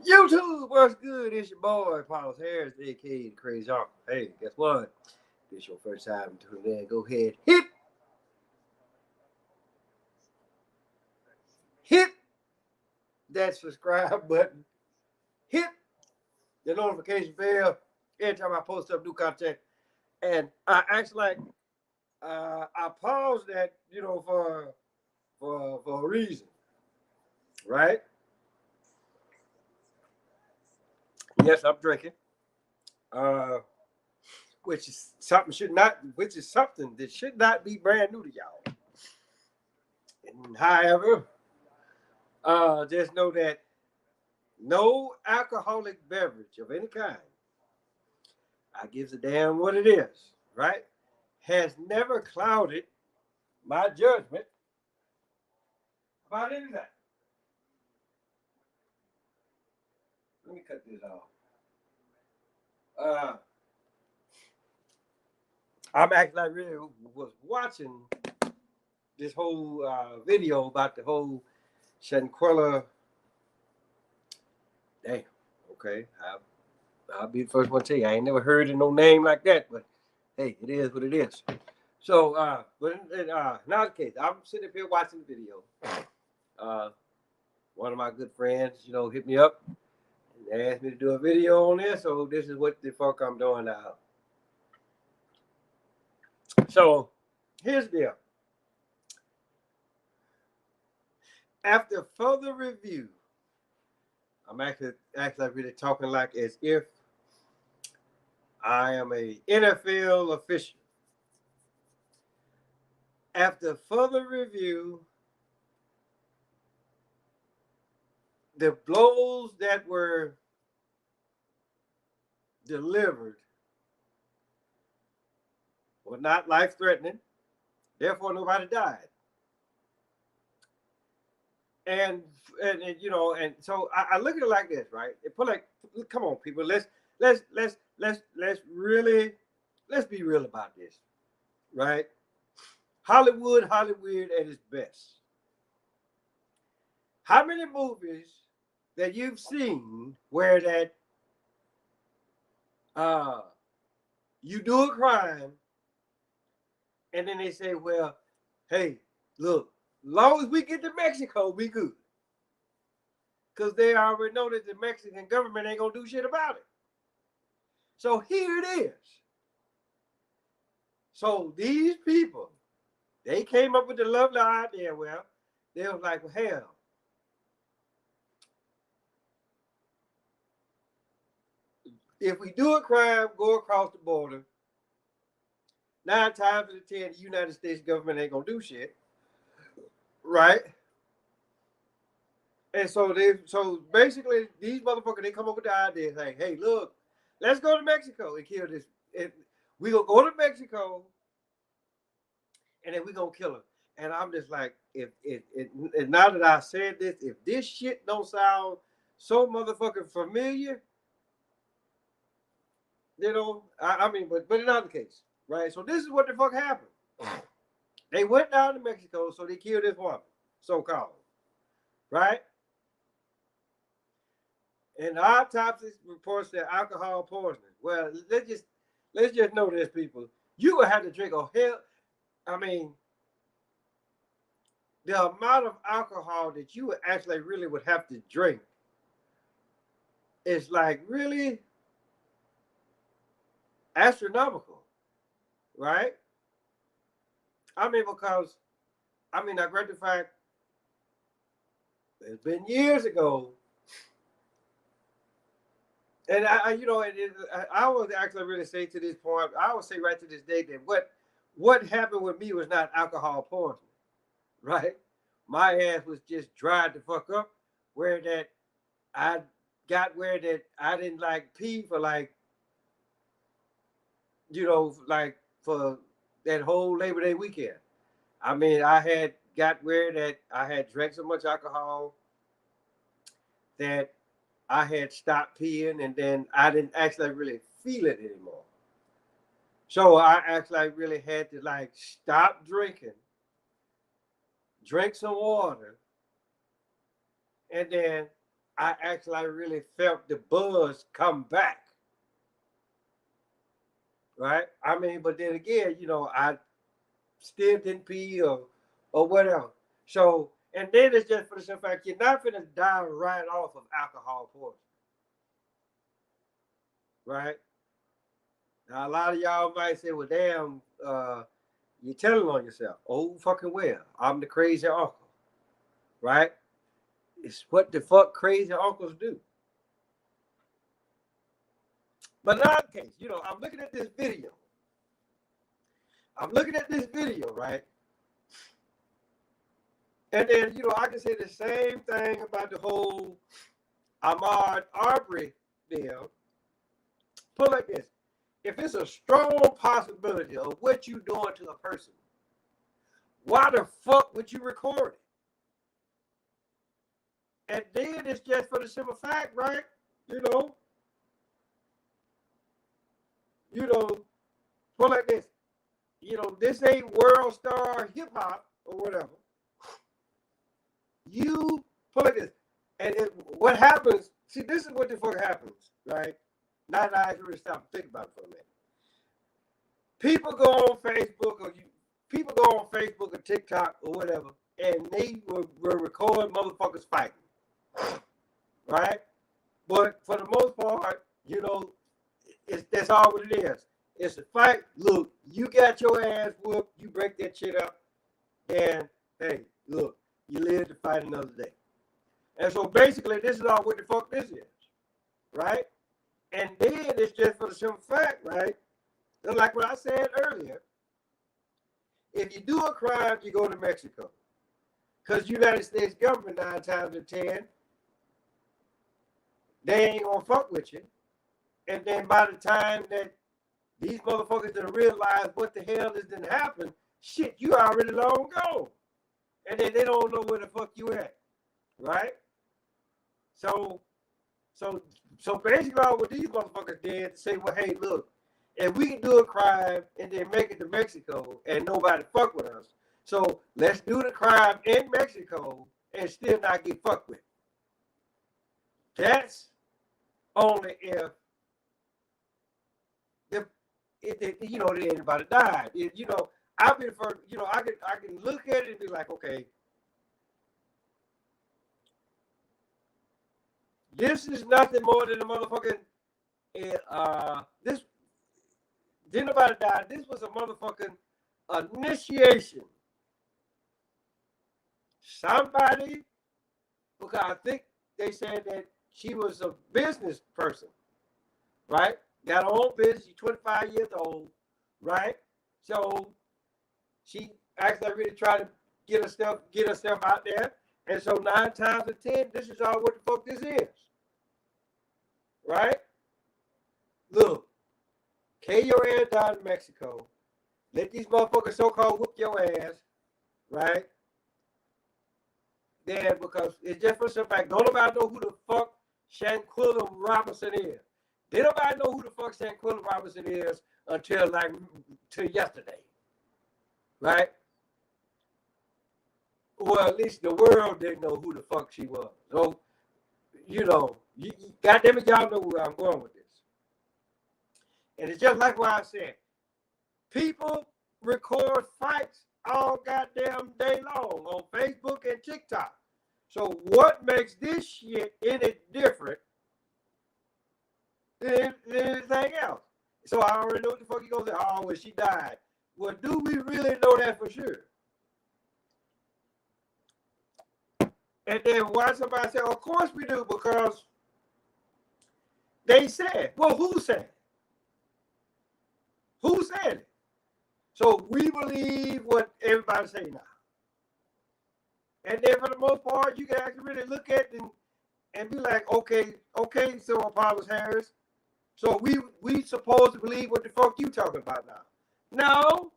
YouTube, what's good? It's your boy, Paul Harris, aka the Crazy Uncle. Hey, guess what? This your first time tuning in. Go ahead, hit that subscribe button, hit the notification bell every time I post up new content. And I actually like I paused that, for a reason, right? Yes, I'm drinking. Uh, which is something that should not be brand new to y'all. And however, just know that no alcoholic beverage of any kind, I gives a damn what it is, right, has never clouded my judgment about anything. Let me cut this off. Uh, I'm actually, I really was watching this whole video about the whole shanquella. Damn. Okay. I'll be the first one to tell you. I ain't never heard of no name like that, but hey, it is what it is. So, but now the case, I'm sitting up here watching the video. Uh, One of my good friends, hit me up and asked me to do a video on this. So this is what the fuck I'm doing now. So here's the deal. After further review, I'm actually really talking like as if I am a NFL official. After further review, the blows that were delivered were not life-threatening. Therefore, nobody died. And so I look at it like this, right? It put like, come on, people, let's really be real about this, right? Hollywood at its best. How many movies that you've seen where that you do a crime and then they say, well, hey, look, long as we get to Mexico, we good. Because they already know that the Mexican government ain't going to do shit about it. So here it is. So these people, they came up with the lovely idea. Well, they was like, well, hell, if we do a crime, go across the border, 9 times out of 10, the United States government ain't going to do shit. Right? And so basically these motherfuckers, they come up with the idea like, hey, look, let's go to Mexico and kill this. We gonna go to Mexico and then we gonna kill him. And I'm just like, if now that I said this, if this shit don't sound so motherfucking familiar, I mean, but it's not the case, right? So this is what the fuck happened. They went down to Mexico, so they killed this woman, so-called, right? And the autopsy reports that alcohol poisoning. Well, let's just know this, people. You would have to drink a hell. I mean, the amount of alcohol that you would actually really would have to drink is like really astronomical, right? I mean, because I grant the fact it's been years ago. And I would actually really say to this point, I would say right to this day that what happened with me was not alcohol poisoning, right? My ass was just dried the fuck up, where that I got where that I didn't like pee for like, like for that whole Labor Day weekend. I mean, I had got where that I had drank so much alcohol that I had stopped peeing, and then I didn't actually really feel it anymore. So I actually really had to like stop drinking, drink some water, and then I actually really felt the buzz come back. Right? I mean, but then again, I still didn't pee or whatever. So, and then it's just for the simple fact you're not gonna die right off of alcohol poisoning, right? Now a lot of y'all might say, "Well, damn, you're telling on yourself." Oh, fucking well, I'm the crazy uncle, right? It's what the fuck crazy uncles do. But in our case, I'm looking at this video. I'm looking at this video, right? And then, I can say the same thing about the whole Ahmaud Arbery deal. Put it like this. If it's a strong possibility of what you doing to a person, why the fuck would you record it? And then it's just for the simple fact, right? Put it like this. This ain't world star hip hop or whatever. You put it like this. And what happens, see, this is what the fuck happens, right? Now that I really stop and think about it for a minute. People go on Facebook or TikTok or whatever, and they will record motherfuckers fighting. Right? But for the most part, that's all what it is. It's a fight. Look, you got your ass whooped, you break that shit up, and hey, look, you live to fight another day. And so basically, this is all what the fuck this is, right? And then it's just for the simple fact, right? Like what I said earlier, if you do a crime, you go to Mexico. Because the United States government, 9 times out of 10, they ain't gonna fuck with you. And then by the time that these motherfuckers that realize what the hell is gonna happen, shit, you already long gone. And then they don't know where the fuck you at. Right? So basically all what these motherfuckers did to say, well, hey, look, if we can do a crime and then make it to Mexico and nobody fuck with us, so let's do the crime in Mexico and still not get fucked with. That's only if anybody died. I've been for, I can look at it and be like, okay, this is nothing more than a motherfucking this didn't nobody die. This was a motherfucking initiation. Somebody, because I think they said that she was a business person, right? Got her own business. She's 25 years old, right? So she actually really tried to get herself out there. And so 9 times out of 10, this is all what the fuck this is. Right? Look, carry your ass down to Mexico. Let these motherfuckers so-called whoop your ass. Right? Then, because it's just for some fact, don't nobody know who the fuck Shanquella Robinson is. They nobody know who the fuck Shanquella Robinson is until yesterday. Right? Well, at least the world didn't know who the fuck she was. So, goddamn it, y'all know where I'm going with this. And it's just like what I said. People record fights all goddamn day long on Facebook and TikTok. So what makes this shit any different than anything else? So I already know what the fuck you gonna say. Oh, well, she died. Well, do we really know that for sure? And then why somebody say, of course we do, because they said. Well, who said it? Who said it? So we believe what everybody's saying now. And then for the most part, you can actually really look at it and be like, okay, so Apollo Harris. So we supposed to believe what the fuck you talking about now. No,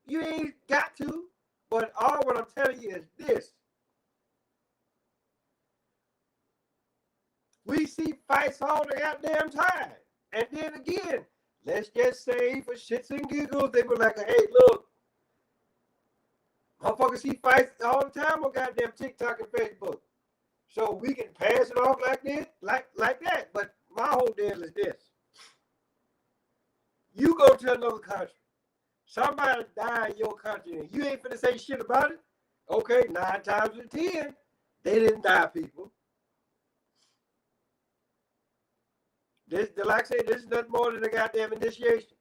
you ain't got to. But all what I'm telling you is this. We see fights all the goddamn time. And then again, let's just say for shits and giggles, they were like, hey, look, motherfuckers see fights all the time on goddamn TikTok and Facebook. So we can pass it off like this, like that. But my whole deal is this. You go to another country. Somebody died in your country and you ain't finna say shit about it. Okay, 9 times out of 10, they didn't die, people. This, like I say, this is nothing more than a goddamn initiation.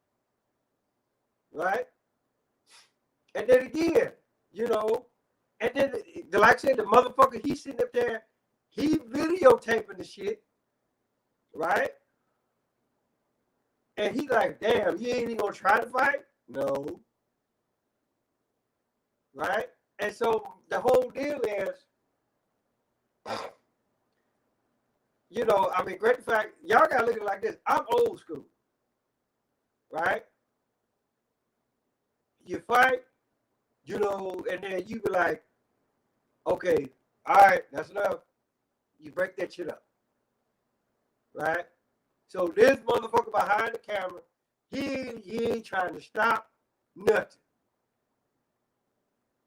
Right? And then again, and then, like I said, the motherfucker, he's sitting up there, he videotaping the shit, right? And he like, damn, you ain't even gonna try to fight? No. Right? And so the whole deal is, great fact, y'all gotta look at it like this. I'm old school. Right? You fight, and then you be like, okay, all right, that's enough. You break that shit up. Right? So this motherfucker behind the camera, he ain't trying to stop nothing.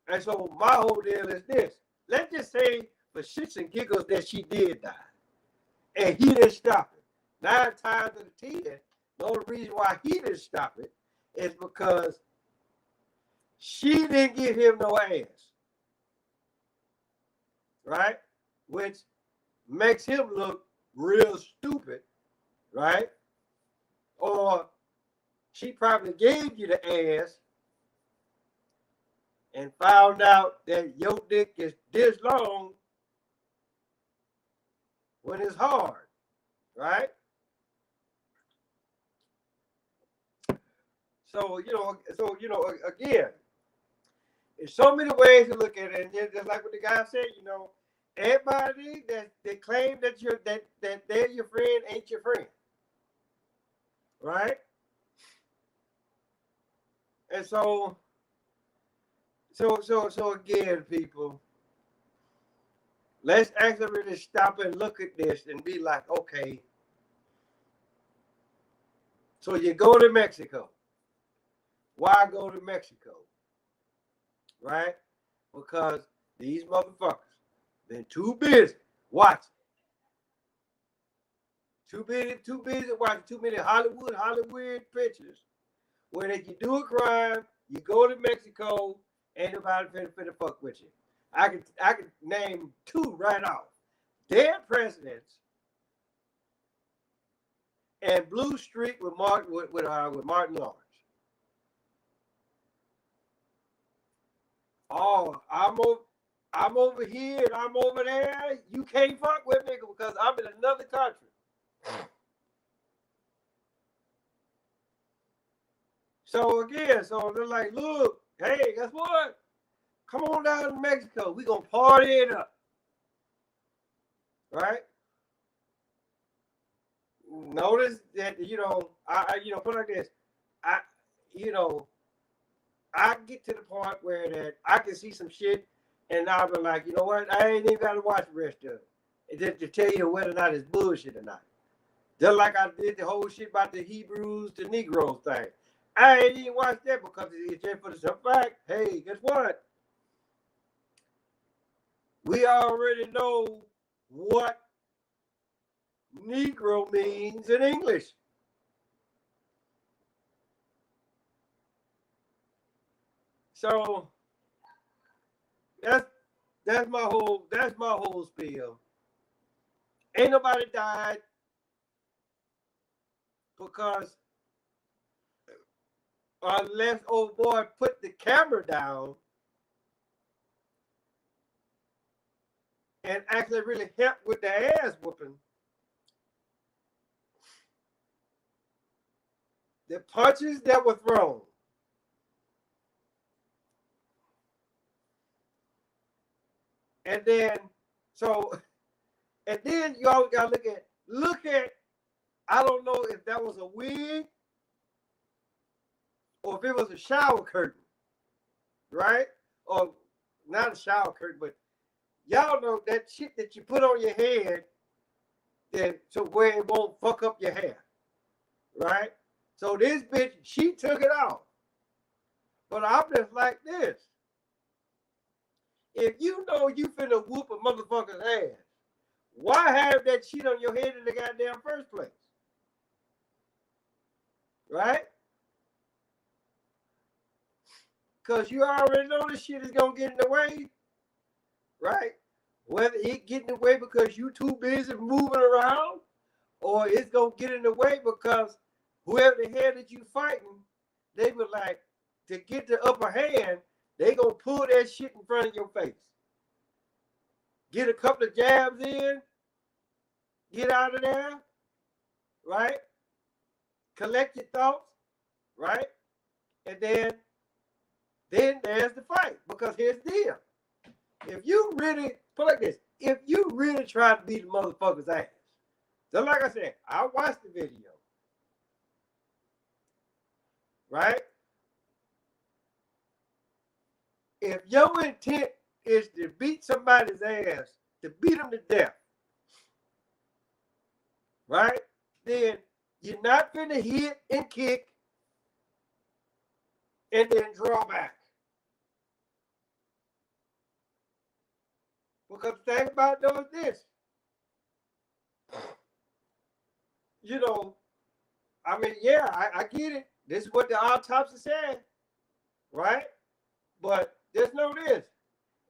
And so my whole deal is this. Let's just say for shits and giggles that she did die. And he didn't stop it. 9 times out of 10, the only reason why he didn't stop it is because she didn't give him no ass. Right? Which makes him look real stupid. Right? Or she probably gave you the ass and found out that your dick is this long when it's hard, right? So, again, there's so many ways to look at it. And just like what the guy said, everybody that claim that they're your friend ain't your friend. Right? And so again, people, let's actually really stop and look at this and be like, okay, so you go to Mexico. Why go to Mexico? Right? Because these motherfuckers been too busy watching. Too busy watching too many Hollywood pictures where if you do a crime, you go to Mexico, ain't nobody finna fuck with you. I could name 2 right off. Dead presidents and Blue Streak with Martin Lawrence. Oh, I'm over here and I'm over there. You can't fuck with me because I'm in another country. So again, they're like, look, hey, guess what? Come on down to Mexico. We gonna party it up. Right? Notice that, I put it like this. I get to the point where that I can see some shit and I'll be like, you know what? I ain't even got to watch the rest of it. Just to tell you whether or not it's bullshit or not. Just like I did the whole shit about the Hebrews to Negroes thing. I ain't even watched that because it's just for the simple fact, hey, guess what? We already know what Negro means in English. So that's my whole spiel. Ain't nobody died because unless old boy put the camera down and actually really helped with the ass whooping. The punches that were thrown. And then you always gotta look at, I don't know if that was a wig or if it was a shower curtain, right? Or not a shower curtain, but y'all know that shit that you put on your head so where it won't fuck up your hair, right? So this bitch, she took it off. But I'm just like this. If you know you finna whoop a motherfucker's ass, why have that shit on your head in the goddamn first place? Right? Because you already know this shit is going to get in the way. Right? Whether it get in the way because you too busy moving around, or it's going to get in the way because whoever the hell that you fighting, they were like, to get the upper hand, they going to pull that shit in front of your face. Get a couple of jabs in, get out of there, right? Collect your thoughts, right? And then there's the fight. Because here's the deal. If you really, put like this, if you really try to beat the motherfucker's ass, so like I said, I watched the video, right? If your intent is to beat somebody's ass, to beat them to death, right? Then you're not going to hit and kick and then draw back. Because the thing about those is this. You know, I mean, yeah, I get it. This is what the autopsy said, right? But just know this.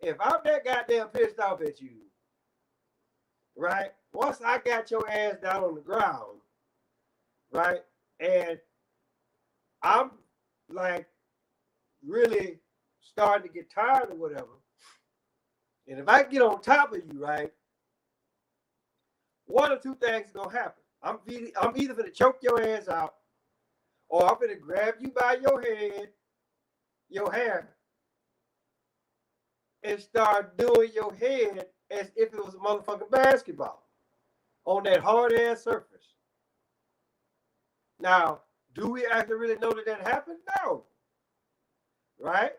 If I'm that goddamn pissed off at you, right? Once I got your ass down on the ground, right? And I'm like really starting to get tired or whatever. And if I get on top of you, right? One or two things is gonna happen. I'm either gonna choke your ass out, or I'm gonna grab you by your head, your hair, and start doing your head as if it was a motherfucking basketball on that hard ass surface. Now, do we actually really know that happened? No. Right?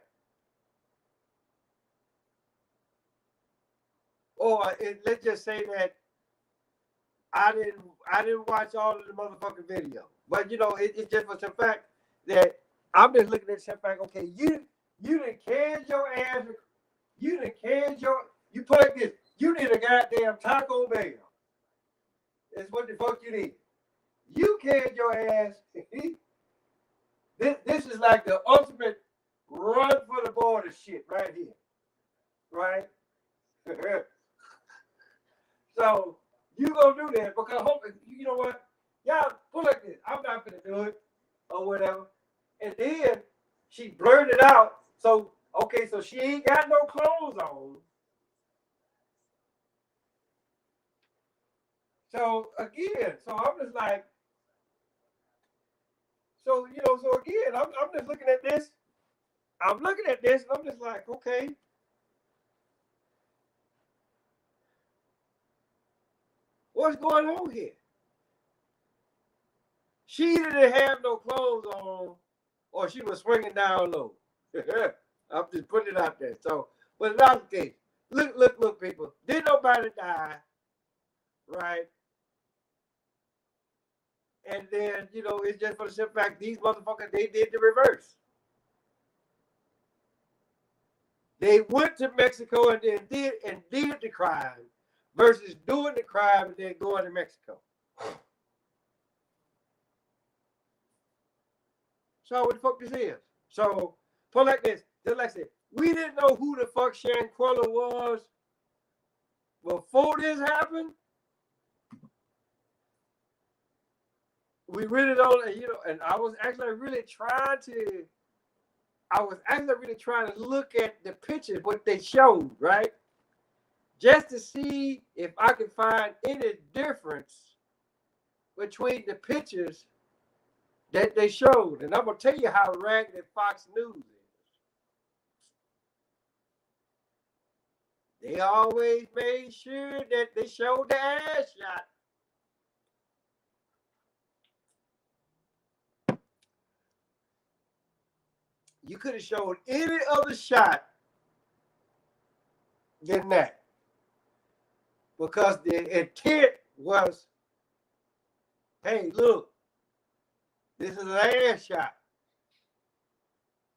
Or let's just say that I didn't watch all of the motherfucking video. But you know, it's just for some fact that I'm just looking at some fact, okay, you done carried your ass, you put like this, you need a goddamn Taco Bell. That's what the fuck you need. You carried your ass. This is like the ultimate run for the border shit right here. Right? So you gonna do that because you know what? Y'all pull like this. I'm not gonna do it or whatever. And then she blurted out. So okay, so she ain't got no clothes on. So again, so I'm just like, so you know, so again, I'm just looking at this. I'm looking at this, and I'm just like, okay. What's going on here? She didn't have no clothes on, or she was swinging down low. I'm just putting it out there. So, but in that case, look, people. Didn't nobody die, right? And then, you know, it's just for the simple fact these motherfuckers, they did the reverse. They went to Mexico and then did the crime versus doing the crime and then going to Mexico. So what the fuck this is? So put like this, just like I said, we didn't know who the fuck Shanquella was before this happened. We really don't, you know, and I was actually really trying to look at the pictures, what they showed, right? Just to see if I could find any difference between the pictures that they showed. And I'm going to tell you how ragged Fox News is. They always made sure that they showed the ass shot. You could have showed any other shot than that. Because the intent was, hey, look, this is an ass shot.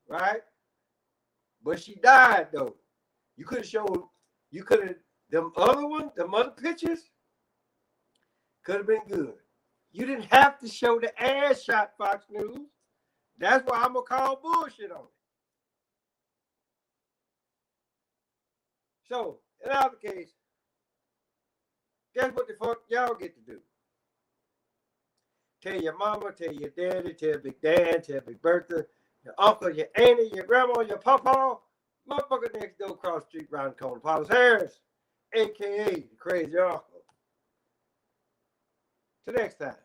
Right? But she died, though. You could have showed, them other pictures, Could have been good. You didn't have to show the ass shot, Fox News. That's why I'm going to call bullshit on it. So, in our case, guess what the fuck y'all get to do? Tell your mama, tell your daddy, tell Big Dan, tell Big Bertha, your uncle, your auntie, your grandma, your papa, motherfucker next door across the street around the corner, Paulus Harris, a.k.a. the crazy uncle. Till next time.